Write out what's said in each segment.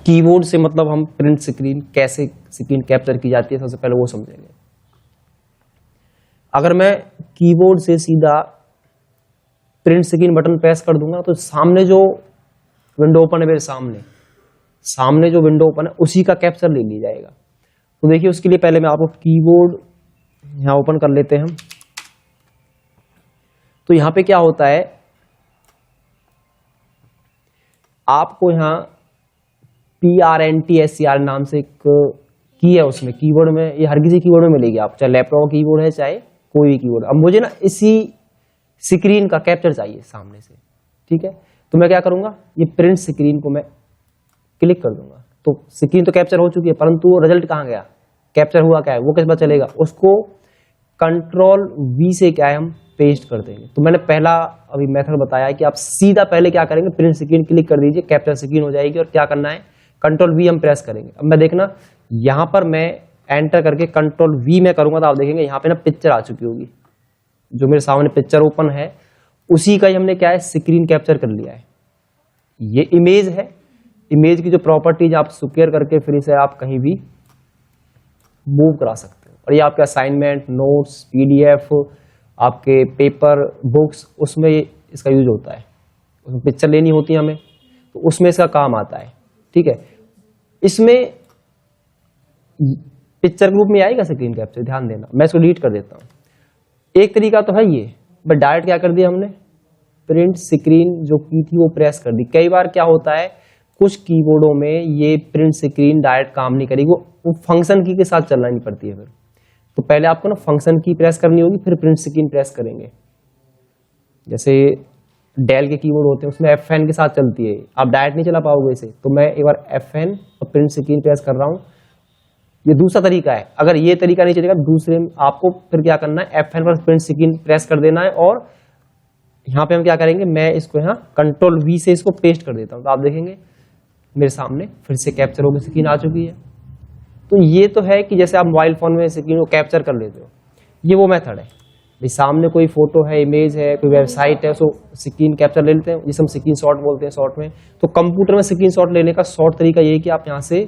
Keyboard से मतलब हम प्रिंट स्क्रीन, कैसे स्क्रीन कैप्चर की जाती है सबसे पहले वो समझेंगे। अगर मैं कीबोर्ड से सीधा प्रिंट स्क्रीन बटन प्रेस कर दूंगा तो सामने जो विंडो ओपन है, मेरे सामने जो विंडो ओपन है उसी का कैप्चर ले लिया जाएगा। तो देखिए उसके लिए पहले मैं आपको कीबोर्ड यहां ओपन कर लेते हैं। तो यहां पे क्या होता है, आपको यहां PRNTSCR नाम से एक की है, उसमें कीबोर्ड में, ये हर किसी कीबोर्ड में मिलेगी आप, चाहे लैपटॉप कीबोर्ड है चाहे कोई भी कीबोर्ड। अब मुझे ना इसी स्क्रीन का कैप्चर चाहिए सामने से, ठीक है। तो मैं क्या करूंगा, ये प्रिंट स्क्रीन को मैं क्लिक कर दूंगा। तो स्क्रीन तो कैप्चर हो चुकी है, परंतु रिजल्ट कहां गया, कैप्चर हुआ क्या है वो किस बार चलेगा, उसको कंट्रोल V से क्या है हम पेस्ट कर देंगे। तो मैंने पहला अभी मेथड बताया है कि आप सीधा पहले क्या करेंगे, प्रिंट स्क्रीन क्लिक कर दीजिए, कैप्चर स्क्रीन हो जाएगी। और क्या करना है, कंट्रोल V हम प्रेस करेंगे। अब मैं देखना यहां पर मैं एंटर करके कंट्रोल V में करूंगा तो आप देखेंगे यहाँ पे ना पिक्चर आ चुकी होगी, जो मेरे सामने पिक्चर ओपन है उसी का ही हमने क्या है स्क्रीन कैप्चर कर लिया है। ये इमेज है, इमेज की जो प्रॉपर्टीज आप स्क्वायर करके फिर इसे आप कहीं भी मूव करा सकते हो। और ये आपके असाइनमेंट, नोट्स, PDF, आपके पेपर, बुक्स, उसमें इसका यूज होता है। उसमें पिक्चर लेनी होती है हमें, तो उसमें इसका काम आता है, ठीक है। इसमें पिक्चर के रूप में आएगा स्क्रीन कैप्चर, ध्यान देना। मैं इसको डिलीट कर देता हूं। एक तरीका तो है ये, बट डायरेक्ट क्या कर दिया हमने, प्रिंट स्क्रीन जो की थी वो प्रेस कर दी। कई बार क्या होता है, कुछ कीबोर्डों में ये प्रिंट स्क्रीन डायरेक्ट काम नहीं करेगी, वो फंक्शन की के साथ चलना नहीं पड़ती है। फिर तो पहले आपको ना फंक्शन की प्रेस करनी होगी, फिर प्रिंट स्क्रीन प्रेस करेंगे। जैसे डेल के कीबोर्ड होते हैं उसमें FN के साथ चलती है, आप डायरेक्ट नहीं चला पाओगे इसे। तो मैं एक बार FN और प्रिंट स्क्रीन प्रेस कर रहा हूं, ये दूसरा तरीका है। अगर ये तरीका नहीं चलेगा, दूसरे में आपको फिर क्या करना है, FN पर प्रिंट स्क्रीन प्रेस कर देना है। और यहाँ पे हम क्या करेंगे, मैं इसको यहाँ कंट्रोल V से इसको पेस्ट कर देता हूँ। तो आप देखेंगे मेरे सामने फिर से कैप्चर होकर स्क्रीन आ चुकी है। तो ये तो है कि जैसे आप मोबाइल फोन में स्क्रीन को कैप्चर कर लेते हो, ये वो मेथड है। भाई सामने कोई फोटो है, इमेज है, कोई वेबसाइट है, सो स्क्रीन कैप्चर ले लेते हैं, जिसे हम स्क्रीन शॉट बोलते हैं शॉर्ट में। तो कंप्यूटर में स्क्रीन शॉट लेने का शॉर्ट तरीका ये है कि आप यहाँ से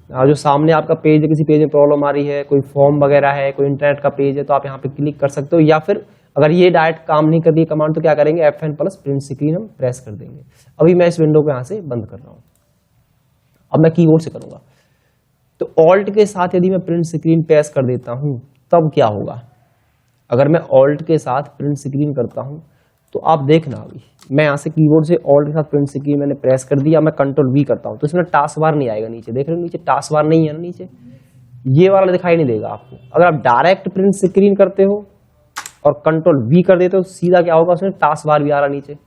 जो सामने आपका पेज है, किसी पेज में प्रॉब्लम आ रही है, कोई फॉर्म वगैरह है, कोई इंटरनेट का पेज है, तो आप यहाँ पे क्लिक कर सकते हो। या फिर अगर ये डायरेक्ट काम नहीं कर रही कमांड, तो क्या करेंगे, FN प्लस प्रिंट स्क्रीन हम प्रेस कर देंगे। अभी मैं इस विंडो को यहाँ से बंद कर रहा हूँ। अब मैं कीबोर्ड से करूंगा, तो ऑल्ट के साथ यदि मैं प्रिंट स्क्रीन प्रेस कर देता हूं तब क्या होगा। अगर मैं ऑल्ट के साथ प्रिंट स्क्रीन करता हूं तो आप देखना, अभी मैं यहां से कीबोर्ड से ऑल्ट के साथ प्रिंट स्क्रीन मैंने प्रेस कर दिया, मैं कंट्रोल V करता हूं तो इसमें टास्क बार नहीं आएगा नीचे, देख रहे हो नीचे टास्क बार नहीं है ना, नीचे ये वाला दिखाई नहीं देगा आपको। अगर आप डायरेक्ट प्रिंट स्क्रीन करते हो और कंट्रोल V कर देते हो, सीधा क्या होगा, उसमें टास्क बार भी आ रहा, नीचे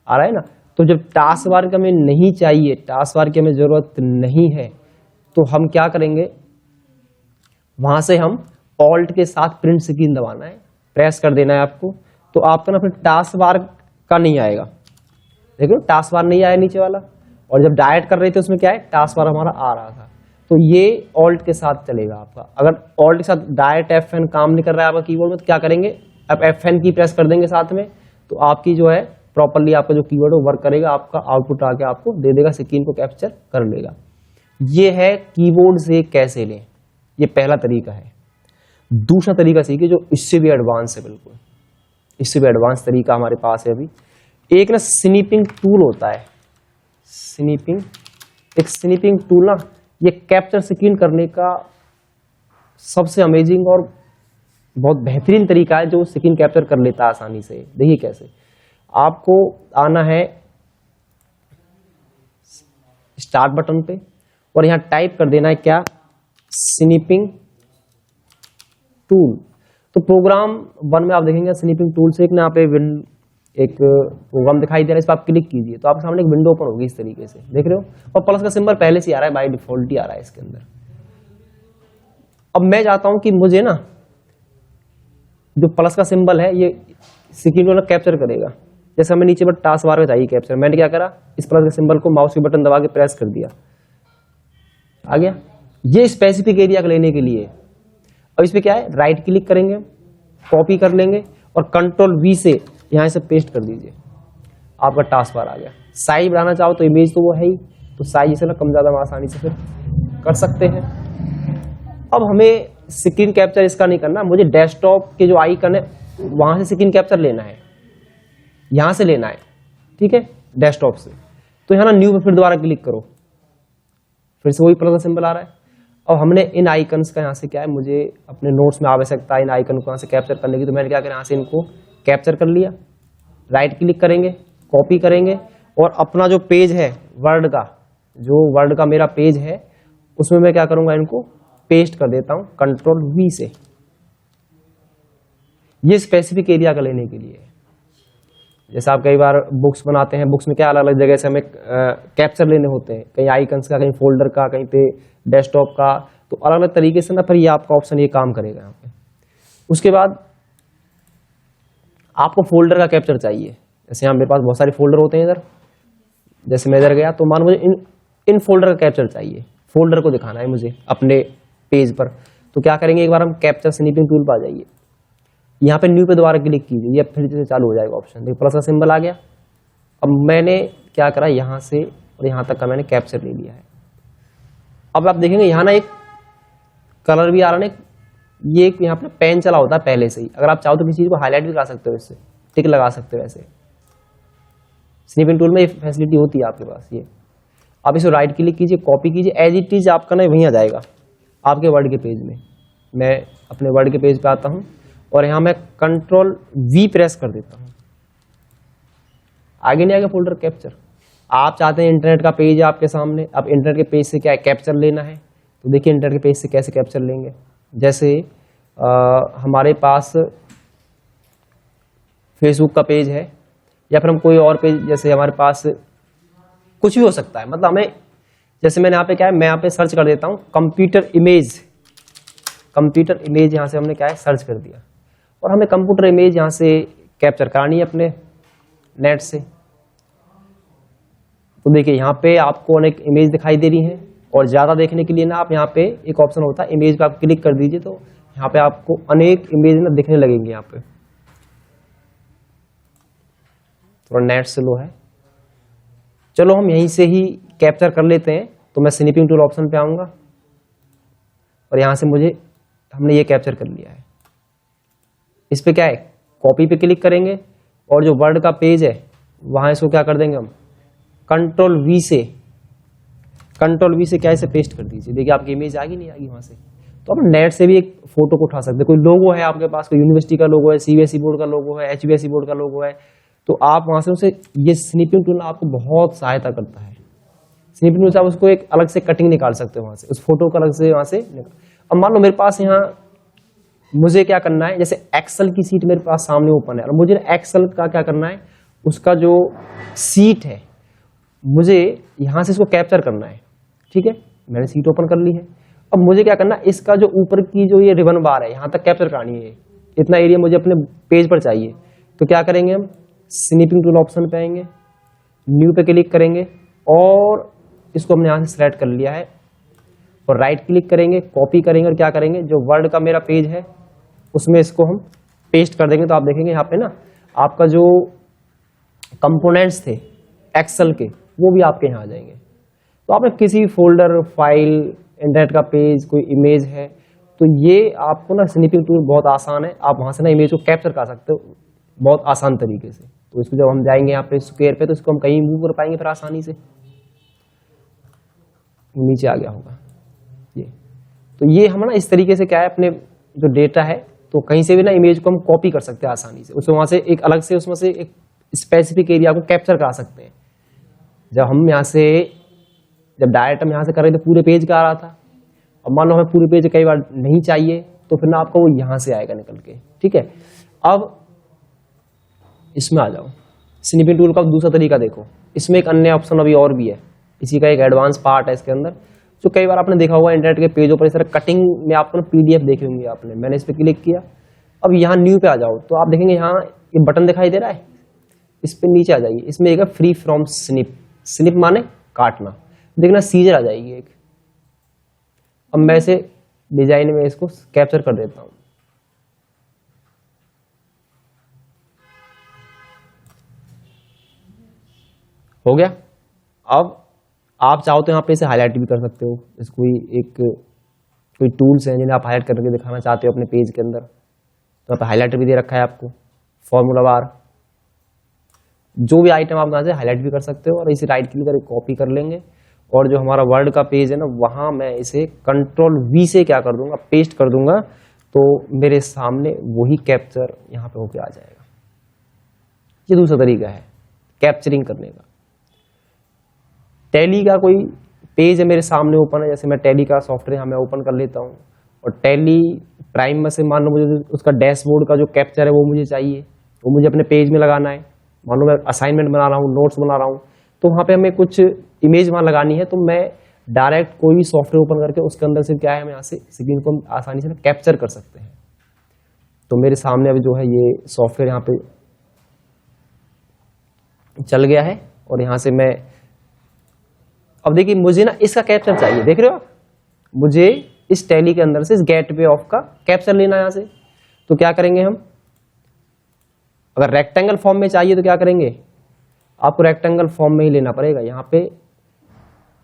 आ रहा है ना। तो जब टास्क बार की हमें नहीं चाहिए, टास्क बार की हमें जरूरत नहीं है, तो हम क्या करेंगे, वहां से हम ऑल्ट के साथ प्रिंट स्क्रीन दबाना है, प्रेस कर देना है आपको। तो आपका ना फिर टास्क बार का नहीं आएगा, देखो टास्क बार नहीं आया नीचे वाला। और जब डायरेक्ट कर रहे थे उसमें क्या है, टास्क बार हमारा आ रहा था। तो ये ऑल्ट के साथ चलेगा आपका। अगर ऑल्ट के साथ डायरेक्ट FN काम नहीं कर रहा है आपका कीबोर्ड में, तो क्या करेंगे, अब FN की प्रेस कर देंगे साथ में, तो आपकी जो है प्रॉपर्ली आपका जो कीवर्ड है वर्क करेगा, आपका आउटपुट आके आपको दे देगा, स्क्रीन को कैप्चर कर लेगा। ये है कीबोर्ड से कैसे लें, ये पहला तरीका है। दूसरा तरीका सीखिए जो इससे भी एडवांस है, बिल्कुल इससे भी एडवांस तरीका हमारे पास है अभी। एक ना स्नीपिंग टूल होता है, एक स्नीपिंग टूल ना, ये कैप्चर स्क्रीन करने का सबसे अमेजिंग और बहुत बेहतरीन तरीका है, जो स्क्रीन कैप्चर कर लेता है आसानी से। देखिए कैसे, आपको आना है स्टार्ट बटन पे और यहां टाइप कर देना है क्या, स्नीपिंग टूल। तो प्रोग्राम 1 में आप देखेंगे स्नीपिंग टूल से एक ना, यहाँ पे एक प्रोग्राम दिखाई दे रहा है, इस पर आप क्लिक कीजिए तो आपके सामने एक विंडो ओपन होगी इस तरीके से, देख रहे हो। और प्लस का सिंबल पहले से आ रहा है, बाय डिफॉल्ट ही आ रहा है इसके अंदर। अब मैं चाहता हूं कि मुझे ना जो प्लस का सिंबल है ये स्क्रीन को कैप्चर करेगा। जैसे हमें नीचे पर टास्क बार में चाहिए कैप्चर, मैंने क्या करा, इस प्लस के सिंबल को माउस के बटन दबा के प्रेस कर दिया, आ गया। ये स्पेसिफिक एरिया लेने के लिए। अब इस पे क्या है, राइट क्लिक करेंगे, कॉपी कर लेंगे और कंट्रोल V से यहां से पेस्ट कर दीजिए, आपका टास्क बार आ गया। साइज बढ़ाना चाहो तो इमेज तो वो है ही, तो साइज से ना कम ज़्यादा हम आसानी से फिर कर सकते हैं। अब हमें स्क्रीन कैप्चर इसका नहीं करना, मुझे डेस्कटॉप के जो आइकन है वहां से स्क्रीन कैप्चर लेना है, यहां से लेना है, ठीक है, डेस्कटॉप से। तो यहाँ ना न्यू पे फिर दोबारा क्लिक करो, फिर से वही प्लस का सिंबल आ रहा है। अब हमने इन आइकन्स का यहाँ से क्या है, मुझे अपने नोट्स में आवश्यकता है इन आइकन को यहाँ से कैप्चर करने की, तो मैंने क्या करा, यहाँ से इनको कैप्चर कर लिया। राइट क्लिक करेंगे, कॉपी करेंगे और अपना जो पेज है वर्ड का, जो वर्ड का मेरा पेज है उसमें मैं क्या करूंगा, इनको पेस्ट कर देता हूं कंट्रोल वी से। ये स्पेसिफिक एरिया का लेने के लिए। जैसे आप कई बार बुक्स बनाते हैं, बुक्स में क्या अलग अलग जगह से हमें कैप्चर लेने होते हैं, कहीं आइकन्स का, कहीं फोल्डर का, कहीं पे डेस्कटॉप का, तो अलग अलग तरीके से ना फिर ये आपका ऑप्शन ये काम करेगा यहाँ पे। उसके बाद आपको फोल्डर का कैप्चर चाहिए। जैसे यहाँ मेरे पास बहुत सारे फोल्डर होते हैं इधर, जैसे मैं इधर गया तो मान मुझे इन फोल्डर का कैप्चर चाहिए, फोल्डर को दिखाना है मुझे अपने पेज पर। तो क्या करेंगे, एक बार हम कैप्चर स्निपिंग टूल पर आ जाइए, यहाँ पे न्यू पे दोबारा क्लिक कीजिए, ये फिर से चालू हो जाएगा ऑप्शन। देखिए प्लस का सिंबल आ गया। अब मैंने क्या करा, यहाँ से और यहाँ तक का मैंने कैप्चर ले लिया है। अब आप देखेंगे यहाँ ना एक कलर भी आ रहा है, ये एक यहाँ पे पेन चला होता है पहले से ही। अगर आप चाहो तो किसी चीज को हाईलाइट भी कर सकते हो, इससे टिक लगा सकते हो। ऐसे स्निपिंग टूल में ये फैसिलिटी होती है आपके पास। ये आप इसे राइट क्लिक कीजिए, कॉपी कीजिए, एज इट इज आपका ना वहीं आ जाएगा आपके वर्ड के पेज में। मैं अपने वर्ड के पेज पे आता हूँ और यहाँ मैं कंट्रोल वी प्रेस कर देता हूँ। आगे नहीं आएगा फोल्डर कैप्चर। आप चाहते हैं इंटरनेट का पेज है आपके सामने, अब इंटरनेट के पेज से क्या है कैप्चर लेना है, तो देखिए इंटरनेट के पेज से कैसे कैप्चर लेंगे। जैसे हमारे पास फेसबुक का पेज है या फिर हम कोई और पेज, जैसे हमारे पास कुछ भी हो सकता है, मतलब हमें, जैसे मैंने यहाँ पे क्या है, मैं यहाँ पे सर्च कर देता हूँ कंप्यूटर इमेज। कंप्यूटर इमेज यहाँ से हमने क्या है सर्च कर दिया और हमें कंप्यूटर इमेज यहाँ से कैप्चर करानी है अपने नेट से। तो देखिए यहाँ पे आपको अनेक इमेज दिखाई दे रही हैं और ज्यादा देखने के लिए ना आप यहाँ पे एक ऑप्शन होता है इमेज पे आप क्लिक कर दीजिए, तो यहाँ पे आपको अनेक इमेज ना दिखने लगेंगे। यहाँ पे थोड़ा नेट स्लो है, चलो हम यहीं से ही कैप्चर कर लेते हैं। तो मैं स्निपिंग टूल ऑप्शन पे आऊंगा और यहां से हमने ये कैप्चर कर लिया है। इस पे क्या है, कॉपी पे क्लिक करेंगे और जो वर्ड का पेज है वहां इसको क्या कर देंगे हम, कंट्रोल वी से क्या इसे पेस्ट कर दीजिए। देखिए आपकी इमेज आएगी नहीं आएगी वहां से। तो आप नेट से भी एक फोटो को उठा सकते हैं। कोई लोगो है आपके पास, कोई यूनिवर्सिटी का लोगो है, सीबीएसई बोर्ड का लोगो है, एचबीएसई बोर्ड का लोगो है, तो आप वहां से उसे, ये स्निपिंग टूल आपको बहुत सहायता करता है। स्निपिंग टूल से आप उसको एक अलग से कटिंग निकाल सकते हो वहां से, उस फोटो को अलग से वहां से निकाल। अब मान लो मेरे पास यहाँ मुझे क्या करना है, जैसे एक्सेल की सीट मेरे पास सामने ओपन है और मुझे एक्सेल का क्या करना है, उसका जो सीट है मुझे यहां से इसको कैप्चर करना है। ठीक है, मैंने सीट ओपन कर ली है। अब मुझे क्या करना है, इसका जो ऊपर की जो ये रिबन बार है यहां तक कैप्चर करानी है। इतना एरिया मुझे अपने पेज पर चाहिए। तो क्या करेंगे, हम स्निपिंग टूल ऑप्शन पे आएंगे, न्यू पे क्लिक करेंगे और इसको हमने यहां से सिलेक्ट कर लिया है और राइट क्लिक करेंगे, कॉपी करेंगे और क्या करेंगे, जो वर्ड का मेरा पेज है उसमें इसको हम पेस्ट कर देंगे। तो आप देखेंगे यहाँ पे ना आपका जो कंपोनेंट्स थे एक्सेल के वो भी आपके यहाँ आ जाएंगे। तो आपने किसी फोल्डर, फाइल, इंटरनेट का पेज, कोई इमेज है, तो ये आपको ना स्निपिंग टूल बहुत आसान है। आप वहां से ना इमेज को कैप्चर कर सकते हो बहुत आसान तरीके से। तो इसको जब हम जाएंगे यहाँ पे स्क्वायर पे, तो इसको हम कहीं मूव कर पाएंगे फिर आसानी से। नीचे आ गया होगा ये। तो ये हम ना इस तरीके से क्या है, अपने जो डेटा है तो कहीं से भी ना इमेज को हम कॉपी कर सकते हैं आसानी से, उसमें वहां से एक अलग से उसमें से एक स्पेसिफिक एरिया को कैप्चर करा सकते हैं। जब हम यहाँ से, जब डायरेक्ट हम यहाँ से कर रहे थे पूरे पेज का आ रहा था, अब मान लो हमें पूरे पेज कई बार नहीं चाहिए तो फिर ना आपको वो यहाँ से आएगा निकल के। ठीक है, अब इसमें आ जाओ, स्निपिंग टूल का दूसरा तरीका देखो। इसमें एक अन्य ऑप्शन अभी और भी है, इसी का एक एडवांस पार्ट है इसके अंदर, जो कई बार आपने देखा होगा इंटरनेट के पेजों पर इस तरह कटिंग में आपको पीडीएफ देखे होंगे आपने। मैंने इस पर क्लिक किया, अब यहाँ न्यू पे आ जाओ तो आप देखेंगे यहाँ ये बटन दिखाई दे रहा है, इस पे नीचे आ जाइए। इसमें एक फ्री फ्रॉम स्निप, स्निप माने काटना, देखना सीजर आ जाएगी एक। अब मैं इसे डिजाइन में इसको कैप्चर कर देता हूं। हो गया। अब आप चाहो तो यहाँ पे इसे हाईलाइट भी कर सकते हो। जैसे कोई टूल्स हैं जिन्हें आप हाईलाइट करके दिखाना चाहते हो अपने पेज के अंदर, तो यहाँ पे हाईलाइटर भी दे रखा है आपको, फॉर्मूला बार, जो भी आइटम आप यहाँ से हाईलाइट भी कर सकते हो। और इसे राइट क्लिक करके कॉपी कर लेंगे, और जो हमारा वर्ड का पेज है ना, वहां मैं इसे कंट्रोल वी से क्या कर दूंगा, पेस्ट कर दूंगा, तो मेरे सामने वही कैप्चर यहाँ पे होके आ जाएगा। ये दूसरा तरीका है कैप्चरिंग करने का। टैली का कोई पेज है मेरे सामने ओपन है, जैसे मैं टैली का सॉफ्टवेयर यहाँ मैं ओपन कर लेता हूँ, और टैली प्राइम में से मान लो मुझे उसका डैशबोर्ड का जो कैप्चर है वो मुझे चाहिए, वो मुझे अपने पेज में लगाना है। मान लो मैं असाइनमेंट बना रहा हूँ, नोट्स बना रहा हूँ, तो वहाँ पे हमें कुछ इमेज वहाँ लगानी है, तो मैं डायरेक्ट कोई भी सॉफ्टवेयर ओपन करके उसके अंदर से क्या है, हम यहाँ से स्क्रीन को आसानी से कैप्चर कर सकते हैं। तो मेरे सामने अभी जो है ये सॉफ्टवेयर यहाँ पे चल गया है, और यहाँ से मैं अब देखिए मुझे ना इसका कैप्चर चाहिए, देख रहे हो आप, मुझे इस टैली के अंदर से इस गेटवे ऑफ का कैप्चर लेना है यहाँ से। तो क्या करेंगे हम, अगर रेक्टेंगल फॉर्म में चाहिए तो क्या करेंगे, आपको रेक्टेंगल फॉर्म में ही लेना पड़ेगा। यहाँ पे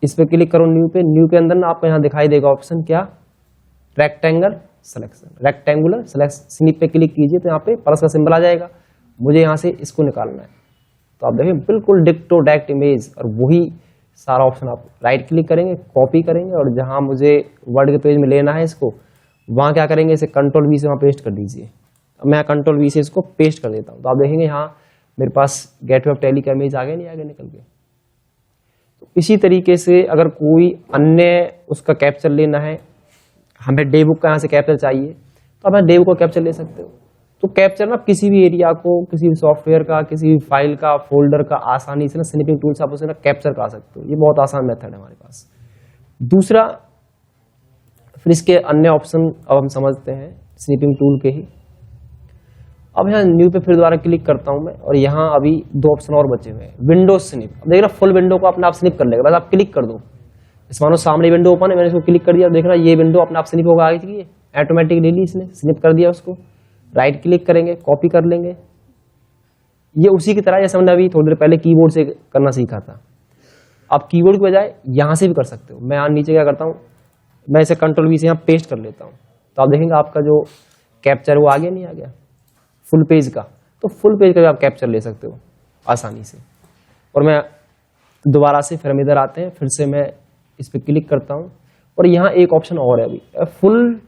इस पे क्लिक करो, न्यू पे, न्यू के अंदर ना आपको यहाँ दिखाई देगा ऑप्शन क्या, rectangle selection, rectangular selection, snip पे क्लिक कीजिए तो यहाँ पे प्लस का सिंबल आ जाएगा। मुझे यहाँ से इसको निकालना है, तो आप देखें बिल्कुल डिक्टो डायरेक्ट इमेज, और वही सारा ऑप्शन आप राइट क्लिक करेंगे, कॉपी करेंगे, और जहां मुझे वर्ड के पेज में लेना है इसको, वहां क्या करेंगे, इसे कंट्रोल वी से वहां पेस्ट कर दीजिए। अब मैं कंट्रोल वी से इसको पेस्ट कर देता हूं, तो आप देखेंगे यहाँ मेरे पास गेटवे ऑफ टैली का इमेज आ गया, नहीं आ गया निकल के। तो इसी तरीके से अगर कोई अन्य उसका कैप्चर लेना है, हमें डे बुक का यहाँ से कैप्चर चाहिए, तो आप डे बुक का कैप्चर ले सकते हो। तो कैप्चर ना किसी भी एरिया को, किसी भी सॉफ्टवेयर का, किसी भी फाइल का, फोल्डर का आसानी से ना स्निपिंग टूल से आप उसे ना कैप्चर कर सकते हो। ये बहुत आसान मेथड है हमारे पास। दूसरा, फिर इसके अन्य ऑप्शन अब हम समझते हैं स्निपिंग टूल के ही। अब यहाँ न्यू पे फिर दोबारा क्लिक करता हूं मैं, और यहाँ अभी दो ऑप्शन और बचे हुए हैं, विंडो स्निप। अब देख रहा फुल विंडो को अपने आप स्निप कर लेगा, बस आप क्लिक कर दो। इस मानो सामने विंडो ओपन है, मैंने इसको क्लिक कर दिया, देख रहा ये विंडो अपने आप स्निप होगा, आ गई, ऑटोमेटिकली इसने स्निप कर दिया उसको। राइट क्लिक करेंगे, कॉपी कर लेंगे। ये उसी की तरह जैसे हमने अभी थोड़ी देर पहले कीबोर्ड से करना सीखा था, आप कीबोर्ड के बजाय यहां से भी कर सकते हो। मैं यहाँ नीचे क्या करता हूँ, मैं इसे कंट्रोल वी से यहाँ पेस्ट कर लेता हूँ, तो आप देखेंगे आपका जो कैप्चर वो आ गया, नहीं आ गया फुल पेज का। तो फुल पेज का भी आप कैप्चर ले सकते हो आसानी से। और मैं दोबारा से फिर हम इधर आते हैं, फिर से मैं इस पर क्लिक करता हूँ, और यहाँ एक ऑप्शन और है अभी, फुल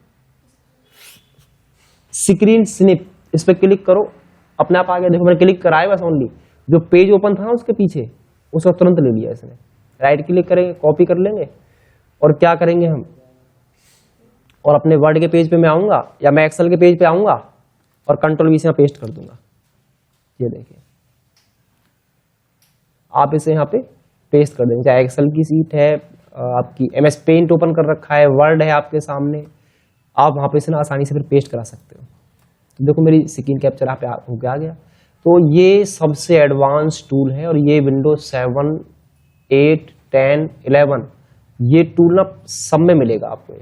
स्क्रीन स्निप, इस पे क्लिक करो, अपने आप आ गया। देखो मैंने क्लिक कराया बस, ओनली जो पेज ओपन था ना उसके पीछे, उसको तुरंत ले लिया इसने। राइट क्लिक करेंगे, कॉपी कर लेंगे, और क्या करेंगे हम, और अपने वर्ड के पेज पे मैं आऊंगा, या मैं एक्सेल के पेज पे आऊंगा, और कंट्रोल वी से पेस्ट कर दूंगा। ये देखिए आप इसे यहाँ पे पेस्ट कर देंगे, चाहे एक्सेल की सीट है, आपकी MS पेंट ओपन कर रखा है, वर्ड है आपके सामने, आप वहां पे इसे ना आसानी से फिर पेस्ट करा सकते हो। तो देखो मेरी स्क्रीन कैप्चर यहाँ पे होके आ गया। तो ये सबसे एडवांस टूल है, और ये विंडोज 7, 8, 10, 11 ये टूल ना सब में मिलेगा आपको।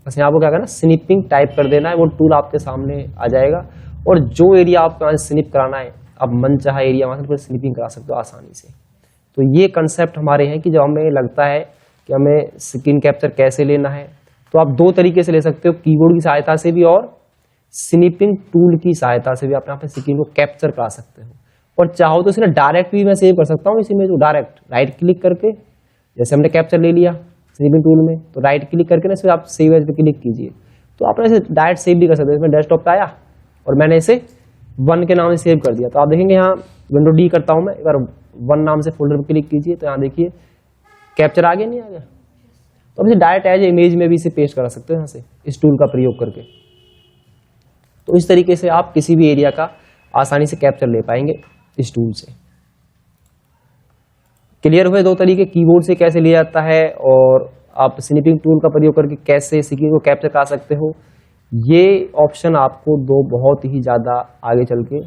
बस यहाँ पर क्या करना, स्निपिंग टाइप कर देना है, वो टूल आपके सामने आ जाएगा, और जो एरिया आपको यहाँ स्निप कराना है, आप मन चाहे एरिया वहां से स्निपिंग करा सकते हो आसानी से। तो ये कंसेप्ट हमारे हैं कि जब हमें लगता है कि हमें स्क्रीन कैप्चर कैसे लेना है, तो आप दो तरीके से ले सकते हो, कीबोर्ड की सहायता से भी और स्निपिंग टूल की सहायता से भी आप यहाँ पे स्क्रीन को कैप्चर करा सकते हो। और चाहो तो इसे डायरेक्ट भी मैं सेव कर सकता हूँ इस इमेज को, डायरेक्ट राइट क्लिक करके, जैसे हमने कैप्चर ले लिया स्निपिंग टूल में, तो राइट क्लिक करके ना इसमें आप सेव एज पे क्लिक कीजिए, तो आप इसे डायरेक्ट सेव भी कर सकते हो। इसमें डेस्कटॉप पे आया और मैंने इसे 1 के नाम से सेव कर दिया, तो आप देखेंगे यहाँ विंडो D करता हूँ मैं, एक बार 1 नाम से फोल्डर पर क्लिक कीजिए, तो यहाँ देखिए कैप्चर आ गया, नहीं आ गया। तो आप इसे डायरेक्ट एज इमेज में भी इसे पेस्ट करा सकते हो यहाँ से, इस टूल का प्रयोग करके। तो इस तरीके से आप किसी भी एरिया का आसानी से कैप्चर ले पाएंगे इस टूल से। क्लियर हुए दो तरीके, कीबोर्ड से कैसे लिया जाता है और आप स्निपिंग टूल का प्रयोग करके कैसे स्क्रीन को कैप्चर कर सकते हो। ये ऑप्शन आपको दो बहुत ही ज्यादा आगे चल के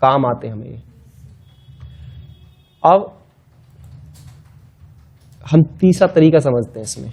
काम आते हैं हमें। अब हम तीसरा तरीका समझते हैं इसमें।